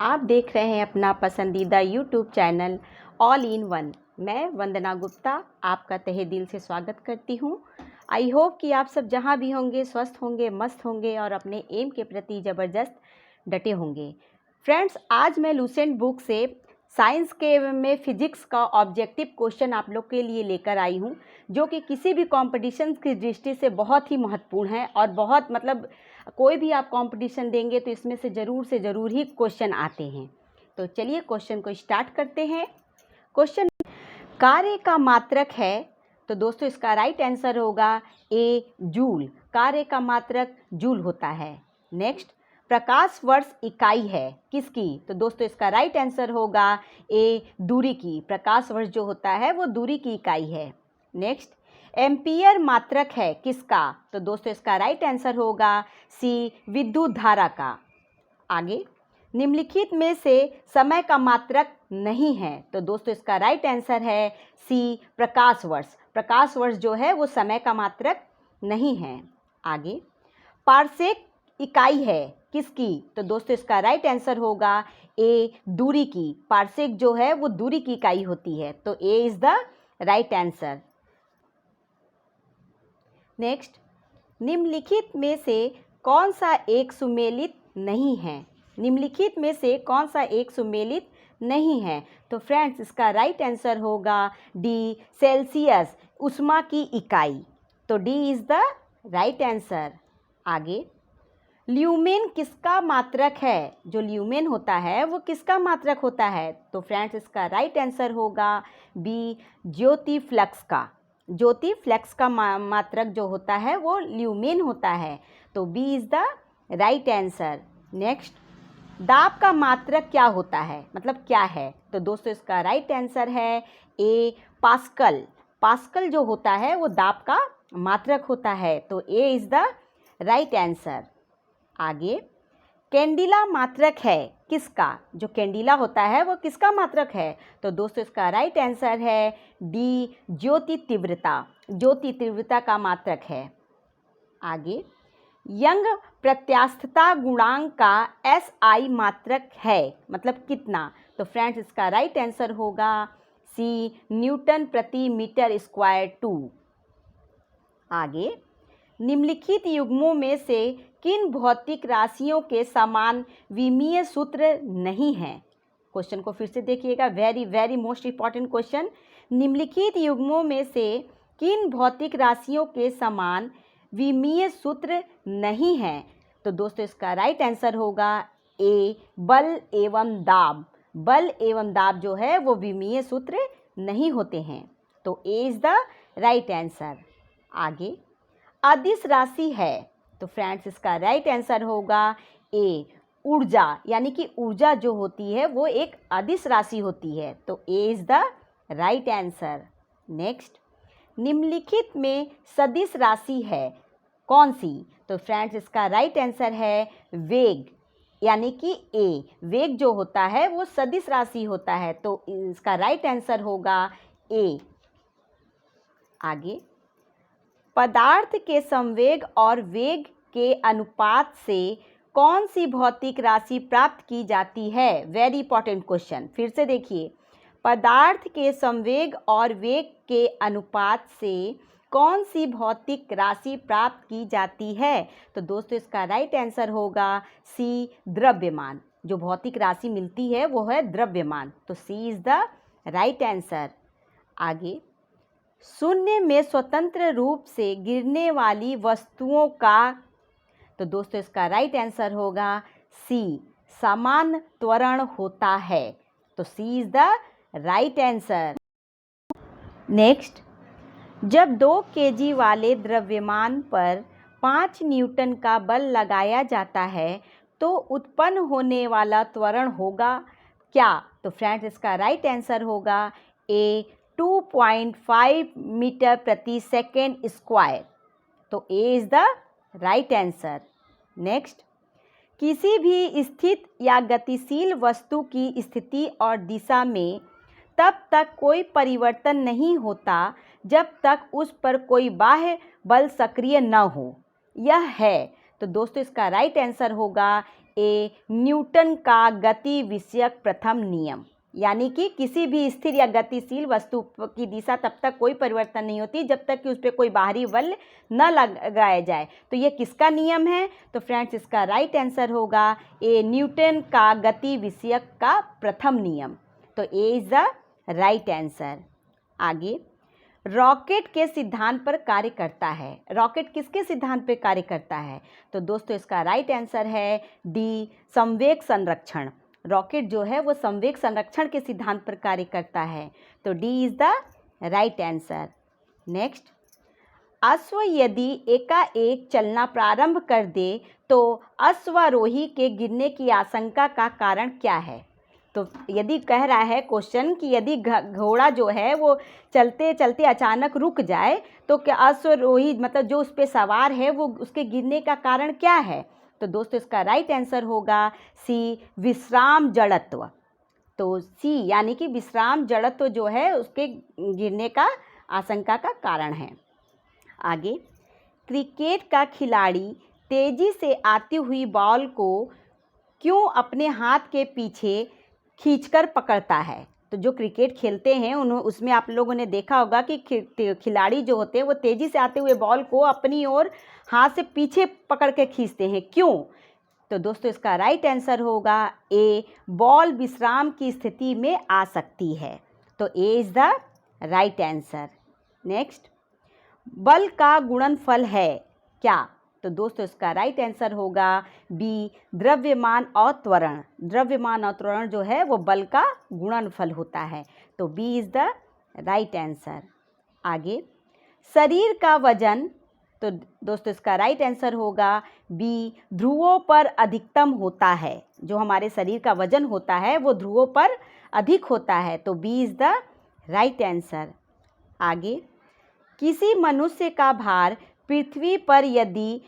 आप देख रहे हैं अपना पसंदीदा YouTube channel all in one. मैं वंदना गुप्ता आपका तहे दिल से स्वागत करती हूं। आई होप कि आप सब जहां भी होंगे स्वस्थ होंगे, मस्त होंगे और अपने एम के प्रति ज़बरदस्त डटे होंगे। फ्रेंड्स, आज मैं लूसेंट बुक से साइंस के में फिजिक्स का ऑब्जेक्टिव क्वेश्चन आप लोग के लिए लेकर आई हूं, जो कि किसी भी कंपटीशन की दृष्टि से बहुत ही महत्वपूर्ण है और बहुत कोई भी आप कंपटीशन देंगे तो इसमें से ज़रूर ही क्वेश्चन आते हैं। तो चलिए क्वेश्चन को स्टार्ट करते हैं। क्वेश्चन, कार्य का मात्रक है, तो दोस्तों इसका राइट आंसर होगा ए जूल। कार्य का मात्रक जूल होता है। नेक्स्ट, प्रकाश वर्ष इकाई है किसकी? तो दोस्तों इसका राइट आंसर होगा ए दूरी की। प्रकाश वर्ष जो होता है वो दूरी की इकाई है। नेक्स्ट, एम्पियर मात्रक है किसका? तो दोस्तों इसका राइट आंसर होगा सी विद्युत धारा का। आगे, निम्नलिखित में से समय का मात्रक नहीं है, तो दोस्तों इसका राइट आंसर है सी प्रकाश वर्ष। प्रकाश वर्ष जो है वो समय का मात्रक नहीं है। आगे, पारसेक इकाई है किसकी? तो दोस्तों इसका राइट आंसर होगा ए दूरी की। पारसेक जो है वो दूरी की इकाई होती है, तो A is the right answer. Next, निम्नलिखित में से कौन सा एक सुमेलित नहीं है? निम्नलिखित में से कौन सा एक सुमेलित नहीं है? तो फ्रेंड्स इसका राइट आंसर होगा डी सेल्सियस, ऊष्मा की इकाई। तो D is the right answer. आगे, ल्यूमेन किसका मात्रक है? जो ल्यूमेन होता है वो किसका मात्रक होता है? तो फ्रेंड्स इसका राइट आंसर होगा बी ज्योति फ्लक्स का। ज्योति फ्लक्स का मात्रक जो होता है वो ल्यूमेन होता है, तो B is the right answer. Next, दाब का मात्रक क्या होता है, मतलब क्या है? तो दोस्तों इसका राइट आंसर है ए पास्कल। पास्कल जो होता है वो दाब का मात्रक होता है, तो A is the right answer. आगे, कैंडिला मात्रक है किसका? जो कैंडिला होता है वो किसका मात्रक है? तो दोस्तों इसका राइट आंसर है डी ज्योति तीव्रता। ज्योति तीव्रता का मात्रक है। आगे, यंग प्रत्यास्थता गुणांक का एसआई मात्रक है, मतलब कितना? तो फ्रेंड्स इसका राइट आंसर होगा सी न्यूटन प्रति मीटर स्क्वायर 2। आगे, निम्नलिखित युग्मों में से किन भौतिक राशियों के समान विमीय सूत्र नहीं है? क्वेश्चन को फिर से देखिएगा, वेरी मोस्ट इंपॉर्टेंट क्वेश्चन। निम्नलिखित युग्मों में से किन भौतिक राशियों के समान विमीय सूत्र नहीं है? तो दोस्तों इसका राइट आंसर होगा ए बल एवं दाब। बल एवं दाब जो है वो विमीय सूत्र नहीं होते हैं, तो A is the right answer. आगे, अदिश राशि है, तो फ्रेंड्स इसका राइट आंसर होगा ए ऊर्जा, यानी कि ऊर्जा जो होती है वो एक अदिश राशि होती है, तो A is the right answer. Next, निम्नलिखित में सदिश राशि है कौन सी? तो फ्रेंड्स इसका राइट आंसर है वेग, यानी कि ए। वेग जो होता है वो सदिश राशि होता है, तो इसका राइट आंसर होगा ए। आगे, पदार्थ के संवेग और वेग के अनुपात से कौन सी भौतिक राशि प्राप्त की जाती है? वेरी इंपॉर्टेंट क्वेश्चन, फिर से देखिए। पदार्थ के संवेग और वेग के अनुपात से कौन सी भौतिक राशि प्राप्त की जाती है? तो दोस्तों इसका राइट आंसर होगा सी द्रव्यमान। जो भौतिक राशि मिलती है वो है द्रव्यमान, तो C is the right answer. आगे, शून्य में स्वतंत्र रूप से गिरने वाली वस्तुओं का, तो दोस्तों इसका राइट आंसर होगा सी समान त्वरण होता है, तो C is the right answer. Next, जब 2 केजी वाले द्रव्यमान पर 5 न्यूटन का बल लगाया जाता है तो उत्पन्न होने वाला त्वरण होगा क्या? तो फ्रेंड्स इसका राइट आंसर होगा ए 2.5 मीटर प्रति सेकेंड स्क्वायर, तो A is the right answer. Next, किसी भी स्थित या गतिशील वस्तु की स्थिति और दिशा में तब तक कोई परिवर्तन नहीं होता जब तक उस पर कोई बाह्य बल सक्रिय न हो। यह है, तो दोस्तों इसका राइट आंसर होगा ए न्यूटन का गति विषयक प्रथम नियम, यानी कि किसी भी स्थिर या गतिशील वस्तु की दिशा तब तक कोई परिवर्तन नहीं होती जब तक कि उस पर कोई बाहरी बल न लगाया जाए। तो ये किसका नियम है? तो फ्रेंड्स इसका राइट आंसर होगा ए न्यूटन का गति विषयक का प्रथम नियम। तो A is the right answer. आगे, रॉकेट के सिद्धांत पर कार्य करता है। रॉकेट किसके सिद्धांत पर कार्य करता है? तो दोस्तों इसका राइट आंसर है डी, संवेग संरक्षण। रॉकेट जो है वो संवेग संरक्षण के सिद्धांत पर कार्य करता है। तो D is the right answer. Next, अश्व यदि एकाएक चलना प्रारंभ कर दे तो अश्वारोही के गिरने की आशंका का कारण क्या है? तो यदि कह रहा है क्वेश्चन कि यदि घोड़ा जो है वो चलते चलते अचानक रुक जाए तो क्या अश्वारोही मतलब जो उस पर सवार है वो उसके गिरने का कारण क्या है? तो दोस्तों इसका राइट आंसर होगा सी, विश्राम जड़त्व। तो सी यानी कि विश्राम जड़त्व जो है उसके गिरने का आशंका का कारण है। आगे, क्रिकेट का खिलाड़ी तेजी से आती हुई बॉल को क्यों अपने हाथ के पीछे खींचकर पकड़ता है? तो जो क्रिकेट खेलते हैं उसमें आप लोगों ने देखा होगा कि खिलाड़ी जो होते हैं वो तेज़ी से आते हुए बॉल को अपनी ओर हाथ से पीछे पकड़ के खींचते हैं, क्यों? तो दोस्तों इसका राइट आंसर होगा ए, बॉल विश्राम की स्थिति में आ सकती है। तो A is the right answer. Next, बल का गुणनफल है क्या? तो दोस्तों इसका राइट आंसर होगा बी, द्रव्यमान और त्वरण। द्रव्यमान और त्वरण जो है वो बल का गुणनफल होता है। तो B is the right answer. आगे, शरीर का वजन, तो दोस्तों इसका राइट आंसर होगा बी, ध्रुवों पर अधिकतम होता है। जो हमारे शरीर का वजन होता है वो ध्रुवों पर अधिक होता है। तो B is the right answer. आगे, किसी मनुष्य का भार पृथ्वी पर यदि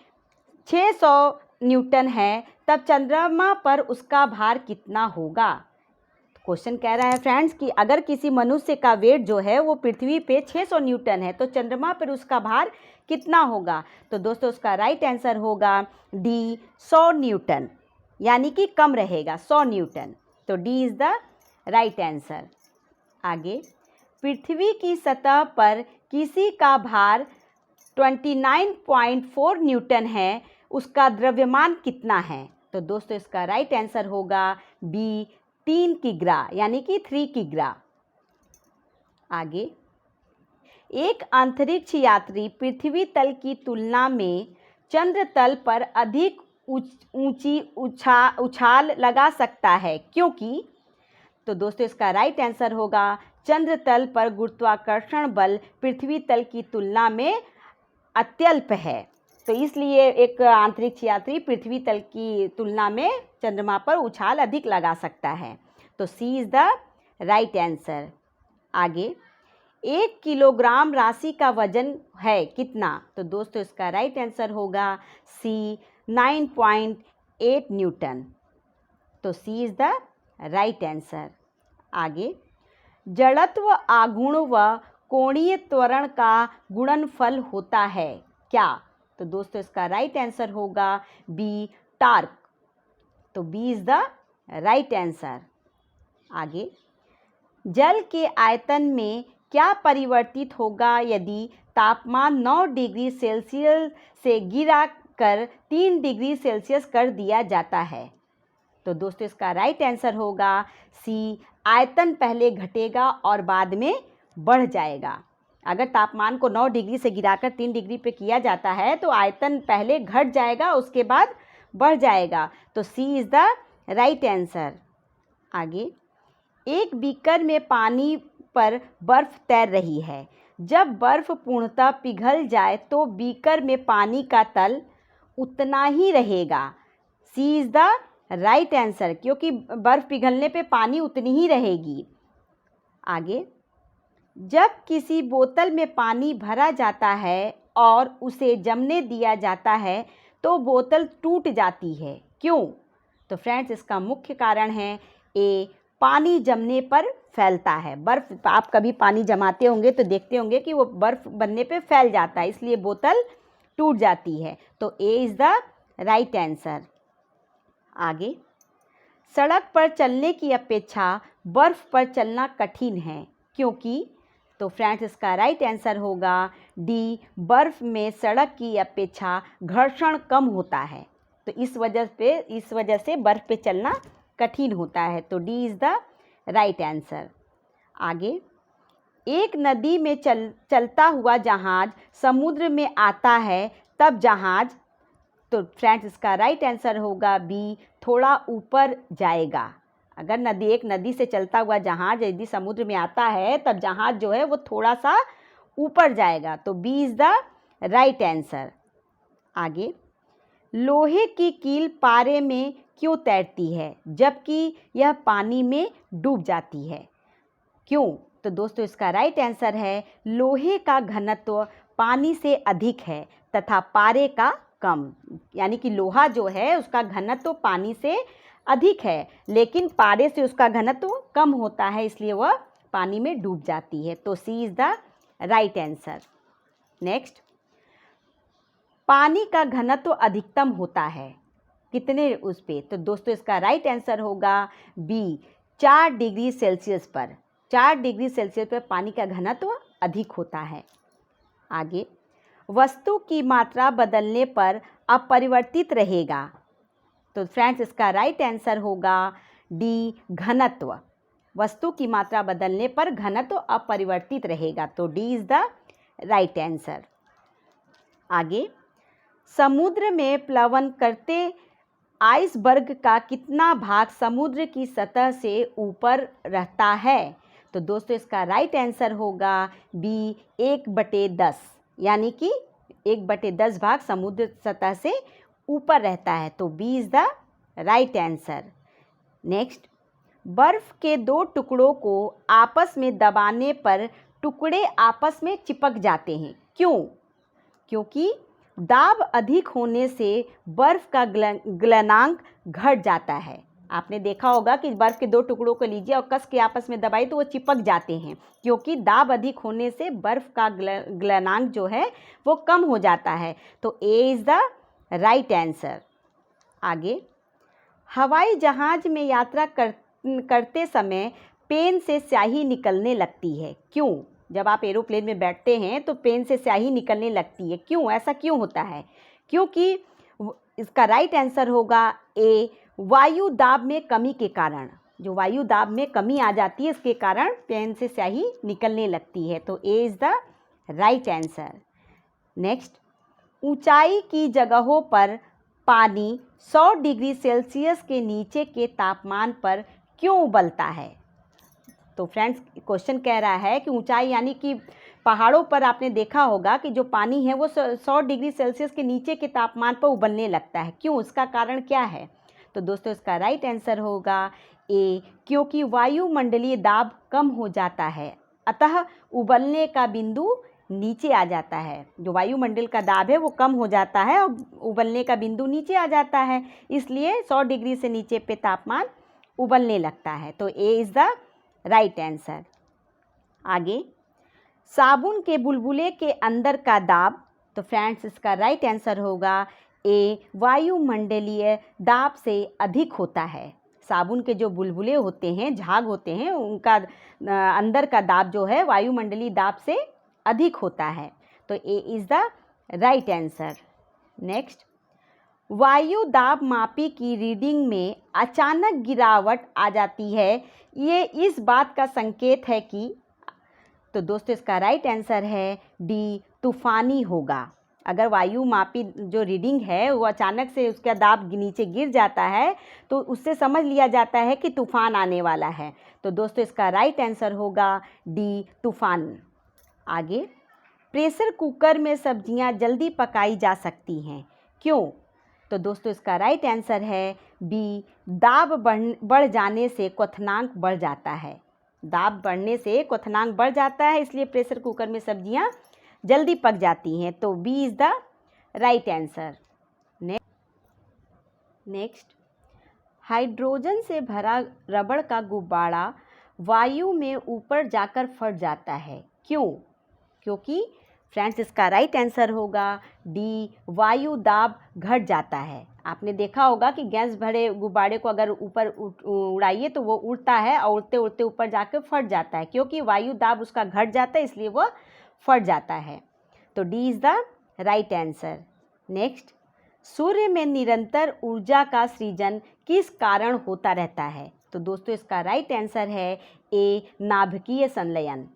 600 न्यूटन है तब चंद्रमा पर उसका भार कितना होगा? क्वेश्चन कह रहा है फ्रेंड्स कि अगर किसी मनुष्य का वेट जो है वो पृथ्वी पे 600 न्यूटन है तो चंद्रमा पर उसका भार कितना होगा? तो दोस्तों उसका राइट आंसर होगा डी, 100 न्यूटन, यानी कि कम रहेगा 100 न्यूटन। तो D is the right answer. आगे, पृथ्वी की सतह पर किसी का भार 29.4 न्यूटन है, उसका द्रव्यमान कितना है? तो दोस्तों इसका राइट आंसर होगा बी, 3 किग्रा, यानी कि 3 किग्रा। आगे, एक अंतरिक्ष यात्री पृथ्वी तल की तुलना में चंद्र तल पर अधिक ऊंची उछाल लगा सकता है, क्योंकि? तो दोस्तों इसका राइट आंसर होगा चंद्र तल पर गुरुत्वाकर्षण बल पृथ्वी तल की तुलना में अत्यल्प है, तो इसलिए एक अंतरिक्ष यात्री पृथ्वी तल की तुलना में चंद्रमा पर उछाल अधिक लगा सकता है। तो C is the right answer. आगे, 1 किलोग्राम राशि का वजन है कितना? तो दोस्तों इसका राइट आंसर होगा सी, 9.8 न्यूटन। तो C is the right answer. आगे, जड़त्व आघूर्ण व कोणीय त्वरण का गुणनफल होता है क्या? तो दोस्तों इसका राइट आंसर होगा बी, टार्क। तो B is the right answer. आगे, जल के आयतन में क्या परिवर्तित होगा यदि तापमान 9 डिग्री सेल्सियस से गिरा कर 3 डिग्री सेल्सियस कर दिया जाता है? तो दोस्तों इसका राइट आंसर होगा सी, आयतन पहले घटेगा और बाद में बढ़ जाएगा। अगर तापमान को 9 डिग्री से गिराकर 3 डिग्री पे किया जाता है तो आयतन पहले घट जाएगा उसके बाद बढ़ जाएगा। तो C is the right answer. आगे, एक बीकर में पानी पर बर्फ़ तैर रही है, जब बर्फ़ पूर्णतः पिघल जाए तो बीकर में पानी का तल उतना ही रहेगा। सी इज़ द राइट आंसर, क्योंकि बर्फ़ पिघलने पे पानी उतनी ही रहेगी। आगे, जब किसी बोतल में पानी भरा जाता है और उसे जमने दिया जाता है तो बोतल टूट जाती है, क्यों? तो फ्रेंड्स इसका मुख्य कारण है ए, पानी जमने पर फैलता है। बर्फ़ आप कभी पानी जमाते होंगे तो देखते होंगे कि वो बर्फ़ बनने पे फैल जाता है, इसलिए बोतल टूट जाती है। तो A is the right answer. आगे, सड़क पर चलने की अपेक्षा बर्फ़ पर चलना कठिन है क्योंकि, तो फ्रेंड्स इसका राइट आंसर होगा डी, बर्फ़ में सड़क की अपेक्षा घर्षण कम होता है, तो इस वजह से बर्फ़ पे चलना कठिन होता है, तो D is the right answer. आगे, एक नदी में चलता हुआ जहाज़ समुद्र में आता है तब जहाज़, तो फ्रेंड्स इसका राइट आंसर होगा बी, थोड़ा ऊपर जाएगा। अगर एक नदी से चलता हुआ जहाज़ यदि समुद्र में आता है तब जहाज़ जो है वो थोड़ा सा ऊपर जाएगा, तो B is the right answer. आगे, लोहे की कील पारे में क्यों तैरती है जबकि यह पानी में डूब जाती है, क्यों? तो दोस्तों इसका राइट आंसर है लोहे का घनत्व पानी से अधिक है तथा पारे का कम, यानी कि लोहा जो है उसका घनत्व पानी से अधिक है लेकिन पारे से उसका घनत्व कम होता है, इसलिए वह पानी में डूब जाती है, तो C is the right answer. Next, पानी का घनत्व अधिकतम होता है कितने उस पे, तो दोस्तों इसका राइट आंसर होगा बी, 4 डिग्री सेल्सियस पर। 4 डिग्री सेल्सियस पर पानी का घनत्व अधिक होता है। आगे, वस्तु की मात्रा बदलने पर अपरिवर्तित रहेगा, तो फ्रेंड्स इसका राइट आंसर होगा डी, घनत्व। वस्तु की मात्रा बदलने पर घनत्व अपरिवर्तित रहेगा, तो D is the right answer. आगे, समुद्र में प्लवन करते आइसबर्ग का कितना भाग समुद्र की सतह से ऊपर रहता है, तो दोस्तों इसका राइट आंसर होगा बी, 1/10, यानी कि 1/10 भाग समुद्र सतह से ऊपर रहता है, तो B is the right answer. Next, बर्फ़ के 2 टुकड़ों को आपस में दबाने पर टुकड़े आपस में चिपक जाते हैं, क्यों? क्योंकि दाब अधिक होने से बर्फ़ का गलनांक घट जाता है। आपने देखा होगा कि बर्फ़ के 2 टुकड़ों को लीजिए और कस के आपस में दबाइए तो वो चिपक जाते हैं, क्योंकि दाब अधिक होने से बर्फ़ का गलनांक जो है वो कम हो जाता है, तो A is the right answer. आगे, हवाई जहाज़ में यात्रा करते समय पेन से स्याही निकलने लगती है, क्यों? जब आप एरोप्लेन में बैठते हैं तो पेन से स्याही निकलने लगती है, क्यों? ऐसा क्यों होता है? क्योंकि इसका राइट आंसर होगा ए, वायु दाब में कमी के कारण। जो वायु दाब में कमी आ जाती है इसके कारण पेन से स्याही निकलने लगती है, तो A is the right answer. Next, ऊंचाई की जगहों पर पानी 100 डिग्री सेल्सियस के नीचे के तापमान पर क्यों उबलता है? तो फ्रेंड्स क्वेश्चन कह रहा है कि ऊंचाई यानी कि पहाड़ों पर आपने देखा होगा कि जो पानी है वो 100 डिग्री सेल्सियस के नीचे के तापमान पर उबलने लगता है, क्यों? उसका कारण क्या है? तो दोस्तों इसका राइट आंसर होगा ए, क्योंकि वायुमंडलीय दाब कम हो जाता है, अतः उबलने का बिंदु नीचे आ जाता है। जो वायुमंडल का दाब है वो कम हो जाता है और उबलने का बिंदु नीचे आ जाता है, इसलिए 100 डिग्री से नीचे पे तापमान उबलने लगता है, तो A is the right answer. आगे, साबुन के बुलबुले के अंदर का दाब, तो फ्रेंड्स इसका राइट आंसर होगा ए, वायुमंडलीय दाब से अधिक होता है। साबुन के जो बुलबुले होते हैं, झाग होते हैं, उनका अंदर का दाब जो है वायुमंडलीय दाब से अधिक होता है, तो A is the right answer. Next, वायु दाब मापी की रीडिंग में अचानक गिरावट आ जाती है, ये इस बात का संकेत है कि, तो दोस्तों इसका राइट आंसर है डी, तूफ़ानी होगा। अगर वायु मापी जो रीडिंग है वो अचानक से उसका दाब नीचे गिर जाता है तो उससे समझ लिया जाता है कि तूफ़ान आने वाला है, तो दोस्तों इसका राइट आंसर होगा डी, तूफ़ान। आगे, प्रेशर कुकर में सब्जियां जल्दी पकाई जा सकती हैं, क्यों? तो दोस्तों इसका राइट आंसर है बी, दाब बढ़ जाने से क्वथनांक बढ़ जाता है। दाब बढ़ने से क्वथनांक बढ़ जाता है, इसलिए प्रेशर कुकर में सब्जियां जल्दी पक जाती हैं, तो B is the right answer. Next, hydrogen से भरा रबड़ का गुब्बारा वायु में ऊपर जाकर फट जाता है, क्यों? क्योंकि फ्रेंड्स इसका राइट आंसर होगा डी, वायु दाब घट जाता है। आपने देखा होगा कि गैस भरे गुब्बारे को अगर ऊपर उड़ाइए तो वो उड़ता है और उड़ते उड़ते ऊपर जाकर फट जाता है, क्योंकि वायु दाब उसका घट जाता है, इसलिए वो फट जाता है। तो D is the right answer. Next, सूर्य में निरंतर ऊर्जा का सृजन किस कारण होता रहता है? तो दोस्तों इसका राइट आंसर है ए, नाभिकीय संलयन।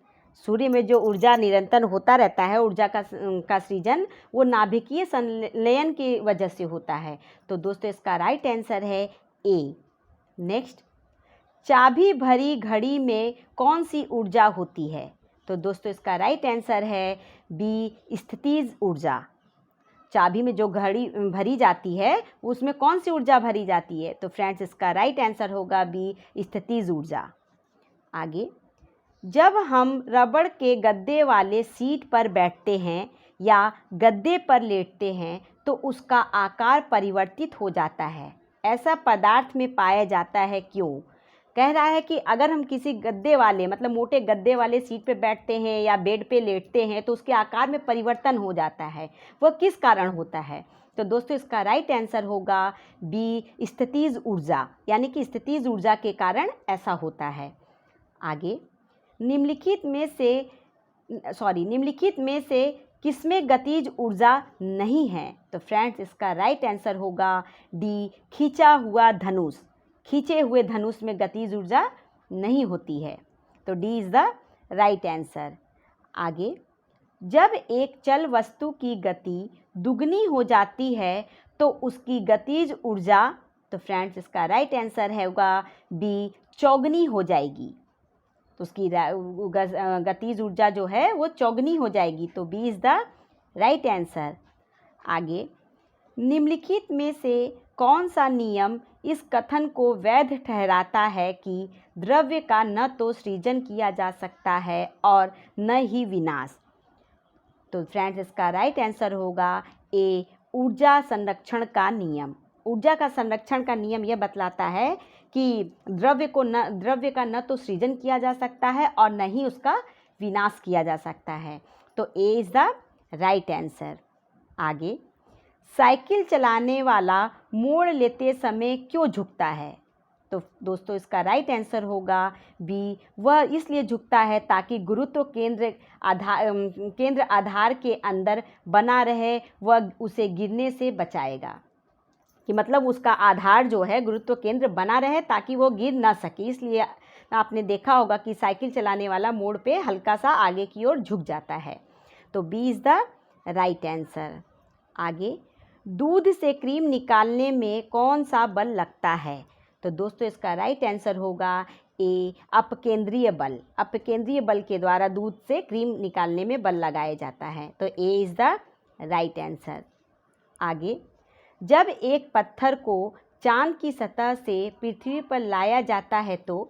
सूर्य में जो ऊर्जा निरंतर होता रहता है, ऊर्जा का सृजन, वो नाभिकीय संलयन की वजह से होता है। तो दोस्तों इसका राइट आंसर है ए। नेक्स्ट, चाबी भरी घड़ी में कौन सी ऊर्जा होती है? तो दोस्तों इसका राइट आंसर है बी, स्थितिज ऊर्जा। चाबी में जो घड़ी भरी जाती है उसमें कौन सी ऊर्जा भरी जाती है? तो फ्रेंड्स इसका राइट आंसर होगा बी, स्थितिज ऊर्जा। आगे, जब हम रबड़ के गद्दे वाले सीट पर बैठते हैं या गद्दे पर लेटते हैं तो उसका आकार परिवर्तित हो जाता है, ऐसा पदार्थ में पाया जाता है, क्यों? कह रहा है कि अगर हम किसी गद्दे वाले मतलब मोटे गद्दे वाले सीट पे बैठते हैं या बेड पे लेटते हैं तो उसके आकार में परिवर्तन हो जाता है, वह किस कारण होता है? तो दोस्तों इसका राइट आंसर होगा बी, स्थितिज ऊर्जा, यानी कि स्थितिज ऊर्जा के कारण ऐसा होता है। आगे, निम्नलिखित में से किसमें गतिज ऊर्जा नहीं है? तो फ्रेंड्स इसका राइट आंसर होगा डी, खींचा हुआ धनुष। खींचे हुए धनुष में गतिज ऊर्जा नहीं होती है। तो D is the right answer. आगे, जब एक चल वस्तु की गति दुगनी हो जाती है तो उसकी गतिज ऊर्जा, तो फ्रेंड्स इसका राइट आंसर होगा बी, चौगनी हो जाएगी। तो उसकी गतिज ऊर्जा जो है वो चौगनी हो जाएगी। तो B is the right answer. आगे, निम्नलिखित में से कौन सा नियम इस कथन को वैध ठहराता है कि द्रव्य का न तो सृजन किया जा सकता है और न ही विनाश? तो फ्रेंड्स इसका राइट आंसर होगा ए, ऊर्जा संरक्षण का नियम। ऊर्जा का संरक्षण का नियम यह बतलाता है कि द्रव्य का न तो सृजन किया जा सकता है और न ही उसका विनाश किया जा सकता है। तो A is the right answer. आगे, साइकिल चलाने वाला मोड़ लेते समय क्यों झुकता है? तो दोस्तों इसका राइट आंसर होगा बी, वह इसलिए झुकता है ताकि गुरुत्व केंद्र आधार के अंदर बना रहे, वह उसे गिरने से बचाएगा। कि मतलब उसका आधार जो है गुरुत्व केंद्र बना रहे ताकि वो गिर ना सके, इसलिए आपने देखा होगा कि साइकिल चलाने वाला मोड़ पे हल्का सा आगे की ओर झुक जाता है। तो B is the right answer. आगे, दूध से क्रीम निकालने में कौन सा बल लगता है? तो दोस्तों इसका राइट आंसर होगा ए, अपकेंद्रीय बल। अपकेंद्रीय बल के द्वारा दूध से क्रीम निकालने में बल लगाया जाता है। तो A is the right answer. आगे, जब एक पत्थर को चांद की सतह से पृथ्वी पर लाया जाता है तो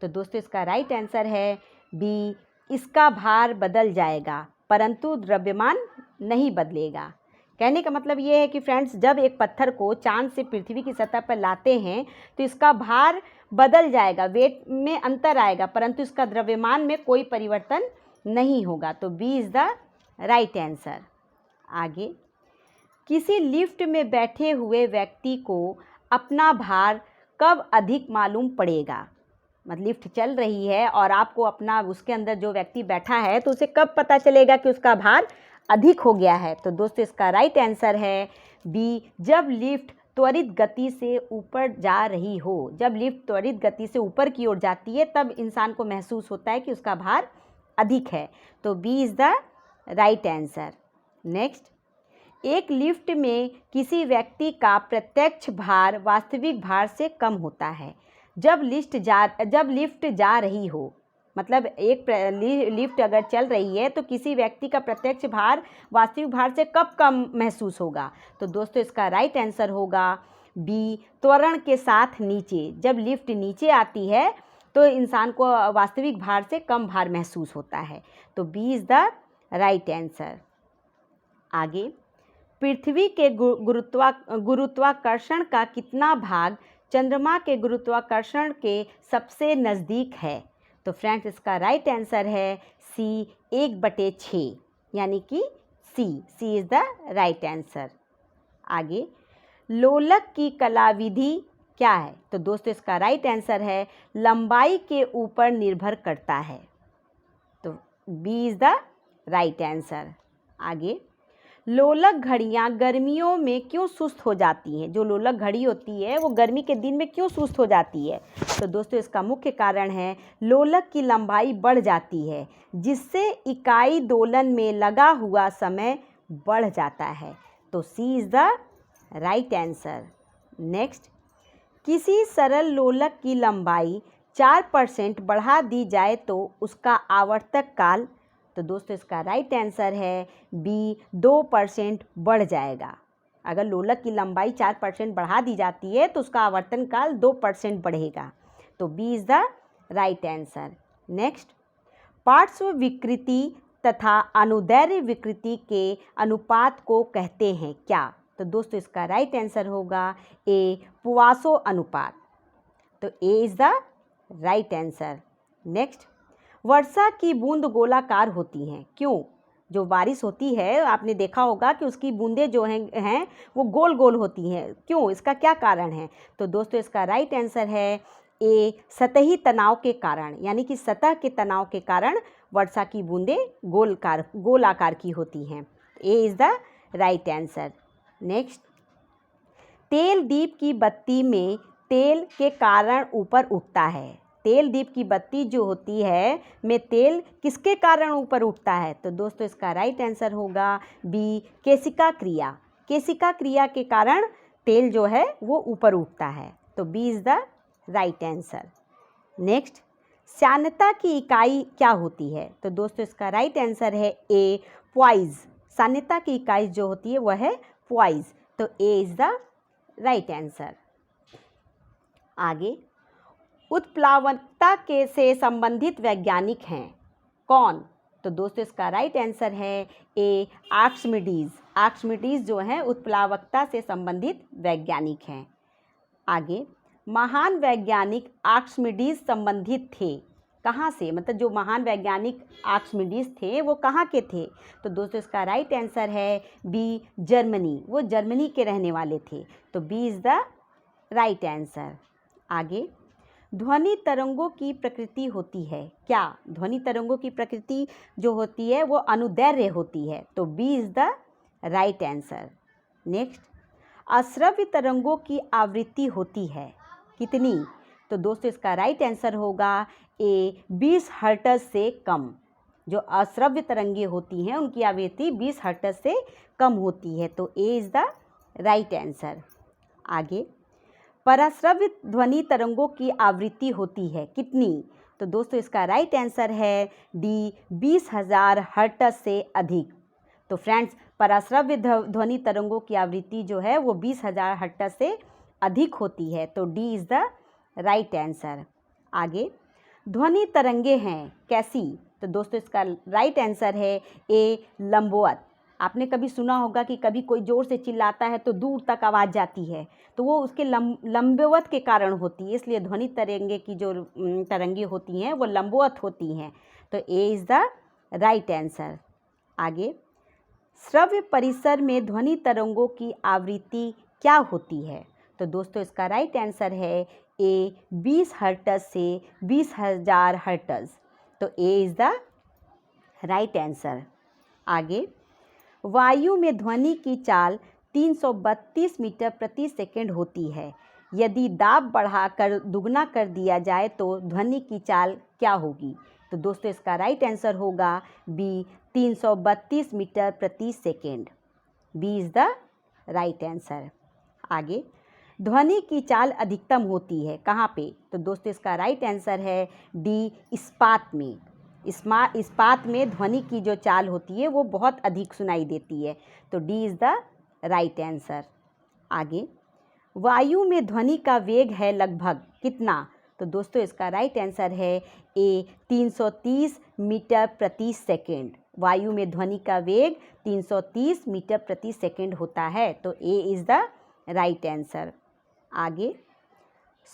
दोस्तों इसका राइट आंसर है बी, इसका भार बदल जाएगा परंतु द्रव्यमान नहीं बदलेगा। कहने का मतलब ये है कि फ्रेंड्स, जब एक पत्थर को चांद से पृथ्वी की सतह पर लाते हैं तो इसका भार बदल जाएगा, वेट में अंतर आएगा, परंतु इसका द्रव्यमान में कोई परिवर्तन नहीं होगा। तो B is the right answer. आगे, किसी लिफ्ट में बैठे हुए व्यक्ति को अपना भार कब अधिक मालूम पड़ेगा? मतलब लिफ्ट चल रही है और आपको अपना, उसके अंदर जो व्यक्ति बैठा है तो उसे कब पता चलेगा कि उसका भार अधिक हो गया है? तो दोस्तों इसका राइट आंसर है बी, जब लिफ्ट त्वरित गति से ऊपर जा रही हो। जब लिफ्ट त्वरित गति से ऊपर की ओर जाती है तब इंसान को महसूस होता है कि उसका भार अधिक है। तो B is the right answer. Next, एक लिफ्ट में किसी व्यक्ति का प्रत्यक्ष भार वास्तविक भार से कम होता है जब लिफ्ट जा रही हो। मतलब एक लिफ्ट अगर चल रही है तो किसी व्यक्ति का प्रत्यक्ष भार वास्तविक भार से कब कम महसूस होगा? तो दोस्तों इसका राइट आंसर होगा बी, त्वरण के साथ नीचे। जब लिफ्ट नीचे आती है तो इंसान को वास्तविक भार से कम भार महसूस होता है। तो B is the right answer. आगे, पृथ्वी के गुरुत्वाकर्षण का कितना भाग चंद्रमा के गुरुत्वाकर्षण के सबसे नज़दीक है? तो फ्रेंड्स इसका राइट आंसर है सी, 1/6, यानी कि सी इज़ द राइट आंसर। आगे, लोलक की कलाविधि क्या है? तो दोस्तों इसका राइट आंसर है लंबाई के ऊपर निर्भर करता है। तो B is the right answer. आगे, लोलक घड़ियाँ गर्मियों में क्यों सुस्त हो जाती हैं? जो लोलक घड़ी होती है वो गर्मी के दिन में क्यों सुस्त हो जाती है? तो दोस्तों इसका मुख्य कारण है लोलक की लंबाई बढ़ जाती है, जिससे इकाई दोलन में लगा हुआ समय बढ़ जाता है। तो C is the right answer. Next, किसी सरल लोलक की लंबाई 4% बढ़ा दी जाए तो उसका आवर्तक काल? तो दोस्तों इसका राइट आंसर है बी 2% बढ़ जाएगा। अगर लोलक की लंबाई 4% बढ़ा दी जाती है तो उसका आवर्तन काल 2% बढ़ेगा। तो B is the right answer. Next, पार्श्व विकृति तथा अनुदैर्ध्य विकृति के अनुपात को कहते हैं क्या? तो दोस्तों इसका राइट आंसर होगा ए पुवासो अनुपात। तो A is the right answer. Next, वर्षा की बूंद गोलाकार होती हैं, क्यों? जो बारिश होती है आपने देखा होगा कि उसकी बूंदें जो हैं वो गोल गोल होती हैं, क्यों? इसका क्या कारण है? तो दोस्तों इसका राइट आंसर है ए सतही तनाव के कारण, यानी कि सतह के तनाव के कारण वर्षा की बूंदें गोल आकार की होती हैं। ए is the right answer. Next, तेल दीप की बत्ती में तेल के कारण ऊपर उठता है। तेल दीप की बत्ती जो होती है में तेल किसके कारण ऊपर उठता है? तो दोस्तों इसका राइट आंसर होगा बी केशिका क्रिया। केशिका क्रिया के कारण तेल जो है वो ऊपर उठता है। तो B is the right answer. Next, श्यानता की इकाई क्या होती है? तो दोस्तों इसका राइट आंसर है ए पॉइज। श्यानता की इकाई जो होती है वह है पॉइज। तो A is the right answer. आगे, उत्प्लावकता के से संबंधित वैज्ञानिक हैं कौन? तो दोस्तों इसका राइट आंसर है ए आर्किमिडीज। आर्किमिडीज जो हैं उत्प्लावकता से संबंधित वैज्ञानिक हैं। आगे, महान वैज्ञानिक आर्किमिडीज संबंधित थे कहाँ से? मतलब जो महान वैज्ञानिक आर्किमिडीज थे वो कहाँ के थे? तो दोस्तों इसका राइट आंसर है बी जर्मनी। वो जर्मनी के रहने वाले थे। तो B is the right answer. आगे, ध्वनि तरंगों की प्रकृति होती है क्या? ध्वनि तरंगों की प्रकृति जो होती है वो अनुदैर्ध्य होती है। तो B is the right answer. Next, अश्रव्य तरंगों की आवृत्ति होती है कितनी? तो दोस्तों इसका राइट आंसर होगा ए 20 हर्ट्ज से कम। जो अश्रव्य तरंगें होती हैं उनकी आवृत्ति 20 हर्ट्ज से कम होती है। तो A is the right answer. आगे, पराश्रव्य ध्वनि तरंगों की आवृत्ति होती है कितनी? तो दोस्तों इसका राइट आंसर है डी 20,000 हर्ट्ज से अधिक। तो फ्रेंड्स, पराश्रव्य ध्वनि तरंगों की आवृत्ति जो है वो 20,000 हर्ट्ज से अधिक होती है। तो D is the right answer. आगे, ध्वनि तरंगे हैं कैसी? तो दोस्तों इसका राइट आंसर है ए लंबवत। आपने कभी सुना होगा कि कभी कोई ज़ोर से चिल्लाता है तो दूर तक आवाज़ जाती है, तो वो उसके लंबवत के कारण होती है। इसलिए ध्वनि तरंगे की जो तरंगे होती हैं वो लंबवत होती हैं। तो A is the right answer. आगे, श्रव्य परिसर में ध्वनि तरंगों की आवृत्ति क्या होती है? तो दोस्तों इसका राइट आंसर है ए 20 हर्ट्ज से 20,000 हर्ट्ज। तो A is the right answer. आगे, वायु में ध्वनि की चाल 332 मीटर प्रति सेकंड होती है। यदि दाब बढ़ाकर दुगना कर दिया जाए तो ध्वनि की चाल क्या होगी? तो दोस्तों इसका राइट आंसर होगा बी 332 मीटर प्रति second. B is the right answer. आगे, ध्वनि की चाल अधिकतम होती है कहाँ पे? तो दोस्तों इसका राइट आंसर है डी इस्पात में। इस्पात में ध्वनि की जो चाल होती है वो बहुत अधिक सुनाई देती है। तो D is the right answer. आगे, वायु में ध्वनि का वेग है लगभग कितना? तो दोस्तों इसका राइट आंसर है ए 330 मीटर प्रति सेकंड। वायु में ध्वनि का वेग 330 मीटर प्रति सेकंड होता है। तो A is the right answer. आगे,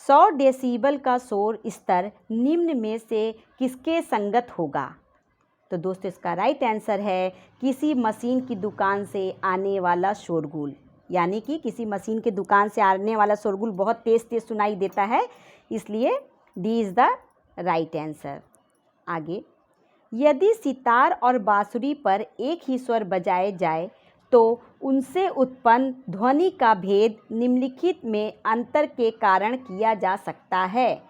100 डेसिबल का शोर स्तर निम्न में से किसके संगत होगा? तो दोस्तों इसका राइट आंसर है किसी मशीन की दुकान से आने वाला शोरगुल। यानी कि किसी मशीन के दुकान से आने वाला शोरगुल बहुत तेज़ तेज़ सुनाई देता है, इसलिए D is the right answer. आगे, यदि सितार और बांसुरी पर एक ही स्वर बजाए जाए तो उनसे उत्पन्न ध्वनि का भेद निम्नलिखित में अंतर के कारण किया जा सकता है।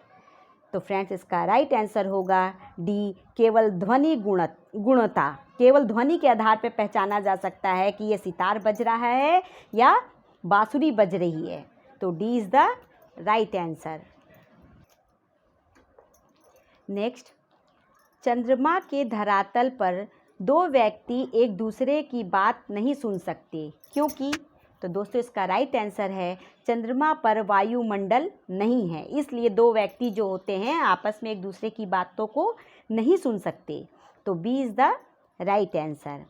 तो फ्रेंड्स, इसका राइट आंसर होगा डी, केवल ध्वनि गुणता। केवल ध्वनि के आधार पर पहचाना जा सकता है कि ये सितार बज रहा है या बांसुरी बज रही है। तो D is the right answer. Next, चंद्रमा के धरातल पर दो व्यक्ति एक दूसरे की बात नहीं सुन सकते, क्योंकि? तो दोस्तों, इसका राइट आंसर है चंद्रमा पर वायुमंडल नहीं है, इसलिए दो व्यक्ति जो होते हैं आपस में एक दूसरे की बातों को नहीं सुन सकते। तो B is the right answer.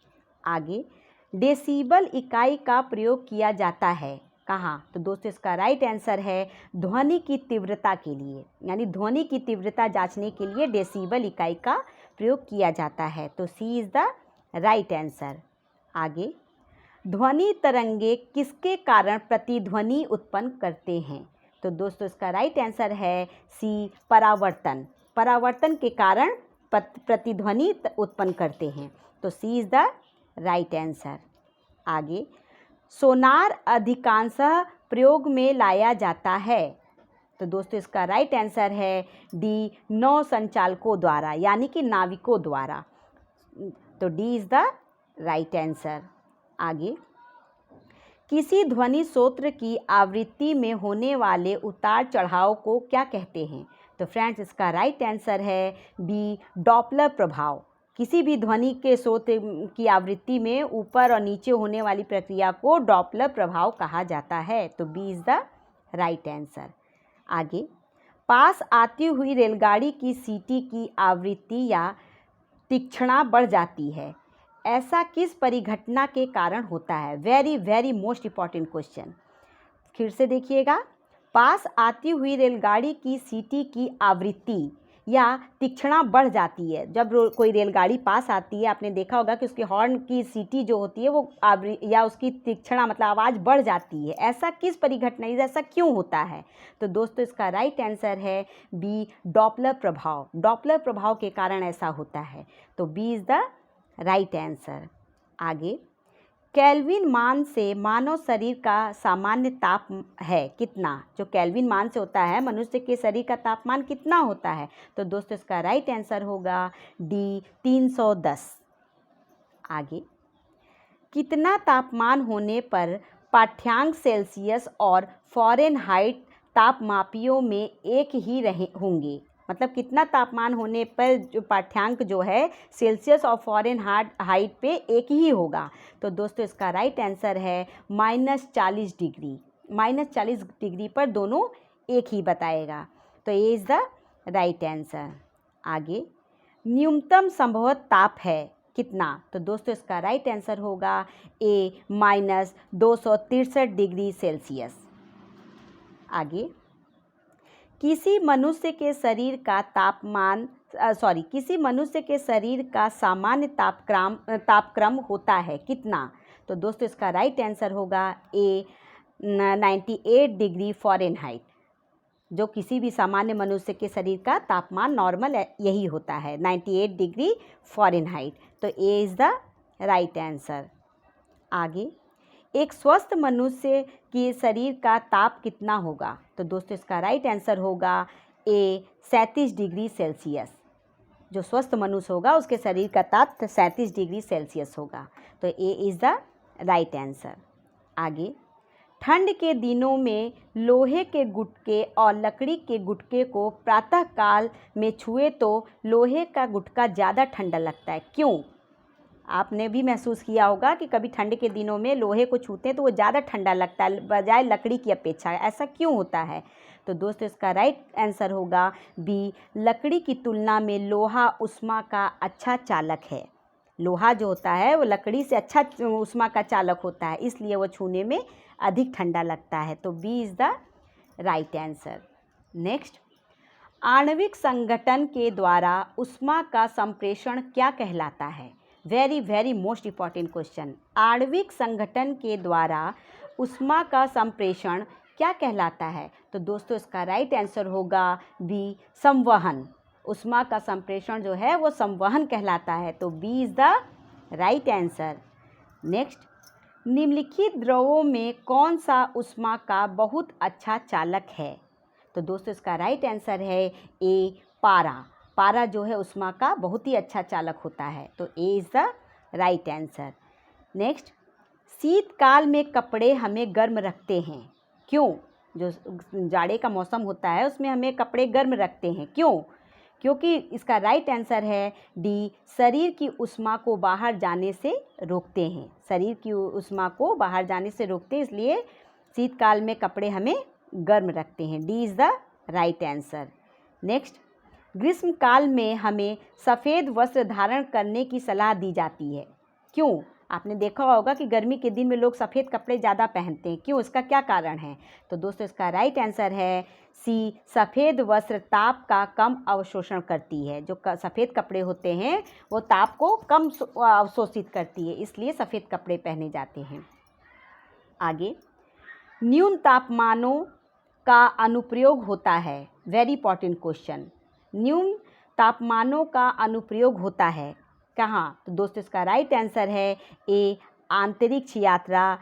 आगे, डेसिबल इकाई का प्रयोग किया जाता है कहाँ? तो दोस्तों, इसका राइट आंसर है ध्वनि की तीव्रता के लिए, यानी ध्वनि की तीव्रता जांचने के लिए डेसिबल इकाई का प्रयोग किया जाता है। तो C is the right answer. आगे, ध्वनि तरंगे किसके कारण प्रतिध्वनि उत्पन्न करते हैं? तो दोस्तों, इसका राइट आंसर है सी, परावर्तन। परावर्तन के कारण प्रतिध्वनि उत्पन्न करते हैं। तो C is the right answer. आगे, सोनार अधिकांशतः प्रयोग में लाया जाता है। तो दोस्तों, इसका राइट आंसर है डी, नौ संचालकों द्वारा, यानी कि नाविकों द्वारा। तो D is the right answer. आगे, किसी ध्वनि स्रोत की आवृत्ति में होने वाले उतार चढ़ाव को क्या कहते हैं? तो फ्रेंड्स, इसका राइट आंसर है बी, डॉपलर प्रभाव। किसी भी ध्वनि के स्रोत की आवृत्ति में ऊपर और नीचे होने वाली प्रक्रिया को डॉपलर प्रभाव कहा जाता है। तो B is the right answer. आगे, पास आती हुई रेलगाड़ी की सीटी की आवृत्ति या तीक्ष्णता बढ़ जाती है, ऐसा किस परिघटना के कारण होता है? Very very most important question. फिर से देखिएगा, पास आती हुई रेलगाड़ी की सीटी की आवृत्ति या तीक्ष्णता बढ़ जाती है। जब कोई रेलगाड़ी पास आती है, आपने देखा होगा कि उसके हॉर्न की सीटी जो होती है वो या उसकी तीक्ष्णता मतलब आवाज़ बढ़ जाती है। ऐसा किस परिघटना, ऐसा क्यों होता है? तो दोस्तों, इसका राइट आंसर है बी, डॉपलर प्रभाव। डॉपलर प्रभाव के कारण ऐसा होता है। तो B is the right answer. आगे, केल्विन मान से मानव शरीर का सामान्य ताप है कितना? जो केल्विन मान से होता है, मनुष्य के शरीर का तापमान कितना होता है? तो दोस्तों, इसका राइट आंसर होगा डी, 310। आगे, कितना तापमान होने पर पाठ्यांक सेल्सियस और फ़ारेनहाइट तापमापियों में एक ही होंगे? मतलब कितना तापमान होने पर जो पाठ्यांक जो है सेल्सियस और फ़ारेनहाइट पे एक ही होगा? तो दोस्तों, इसका राइट आंसर है -40 डिग्री। -40 डिग्री पर दोनों एक ही बताएगा। तो ये इज़ द राइट आंसर। आगे, न्यूनतम संभवत ताप है कितना? तो दोस्तों, इसका राइट आंसर होगा ए, -263 डिग्री सेल्सियस। आगे, किसी मनुष्य के शरीर का किसी मनुष्य के शरीर का सामान्य तापक्रम होता है कितना? तो दोस्तों, इसका राइट आंसर होगा ए, 98 डिग्री फ़ारेनहाइट। जो किसी भी सामान्य मनुष्य के शरीर का तापमान नॉर्मल यही होता है, 98 डिग्री फ़ारेनहाइट। तो A is the right answer. आगे, एक स्वस्थ मनुष्य के शरीर का ताप कितना होगा? तो दोस्तों, इसका राइट आंसर होगा ए, 37 डिग्री सेल्सियस। जो स्वस्थ मनुष्य होगा उसके शरीर का ताप 37 डिग्री सेल्सियस होगा। तो A is the right answer. आगे, ठंड के दिनों में लोहे के गुटके और लकड़ी के गुटके को प्रातःकाल में छुए तो लोहे का गुटका ज़्यादा ठंडा लगता है, क्यों? आपने भी महसूस किया होगा कि कभी ठंड के दिनों में लोहे को छूते हैं तो वो ज़्यादा ठंडा लगता है बजाय लकड़ी की अपेक्षा। ऐसा क्यों होता है? तो दोस्तों, इसका राइट आंसर होगा बी, लकड़ी की तुलना में लोहा ऊष्मा का अच्छा चालक है। लोहा जो होता है वो लकड़ी से अच्छा ऊष्मा का चालक होता है, इसलिए वो छूने में अधिक ठंडा लगता है। तो B is the right answer. Next, आणविक संगठन के द्वारा ऊष्मा का संप्रेषण क्या कहलाता है? Very very most important question. आणविक संगठन के द्वारा ऊष्मा का संप्रेषण क्या कहलाता है? तो दोस्तों इसका राइट आंसर होगा बी, संवहन। ऊष्मा का संप्रेषण जो है वो संवहन कहलाता है, तो B is the right answer. Next, निम्नलिखित द्रवों में कौन सा ऊष्मा का बहुत अच्छा चालक है? तो दोस्तों इसका राइट आंसर है ए, पारा। पारा जो है ऊष्मा का बहुत ही अच्छा चालक होता है, तो A is the right answer. Next, शीतकाल में कपड़े हमें गर्म रखते हैं, क्यों? जो जाड़े का मौसम होता है उसमें हमें कपड़े गर्म रखते हैं, क्यों? क्योंकि इसका राइट आंसर है डी, शरीर की ऊष्मा को बाहर जाने से रोकते हैं। शरीर की ऊष्मा को बाहर जाने से रोकते हैं, इसलिए शीतकाल में कपड़े हमें गर्म रखते हैं। D is the right answer. Next, ग्रीष्मकाल में हमें सफ़ेद वस्त्र धारण करने की सलाह दी जाती है, क्यों? आपने देखा होगा कि गर्मी के दिन में लोग सफ़ेद कपड़े ज़्यादा पहनते हैं, क्यों? इसका क्या कारण है? तो दोस्तों इसका राइट आंसर है सी, सफ़ेद वस्त्र ताप का कम अवशोषण करती है। जो सफ़ेद कपड़े होते हैं वो ताप को कम अवशोषित करती है, इसलिए सफ़ेद कपड़े पहने जाते हैं। आगे, न्यून तापमानों का अनुप्रयोग होता है, वेरी इंपॉर्टेंट क्वेश्चन। न्यून तापमानों का अनुप्रयोग होता है कहाँ? तो दोस्तों इसका राइट आंसर है ए, अंतरिक्ष यात्रा,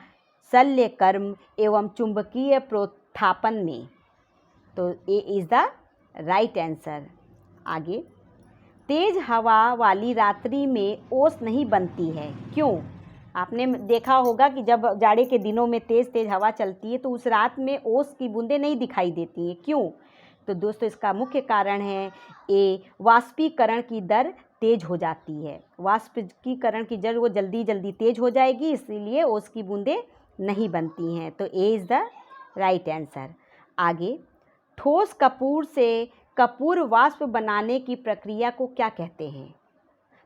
शल्यकर्म एवं चुंबकीय प्रोत्थापन में, तो A is the right answer. आगे, तेज़ हवा वाली रात्रि में ओस नहीं बनती है, क्यों? आपने देखा होगा कि जब जाड़े के दिनों में तेज़ हवा चलती है तो उस रात में ओस की बूंदें नहीं दिखाई देती हैं, क्यों? तो दोस्तों इसका मुख्य कारण है ए, वाष्पीकरण की दर तेज़ हो जाती है। वाष्पीकरण की दर वो जल्दी जल्दी तेज़ हो जाएगी, इसीलिए ओस की बूंदें नहीं बनती हैं, तो A is the right answer. आगे, ठोस कपूर से कपूर वाष्प बनाने की प्रक्रिया को क्या कहते हैं?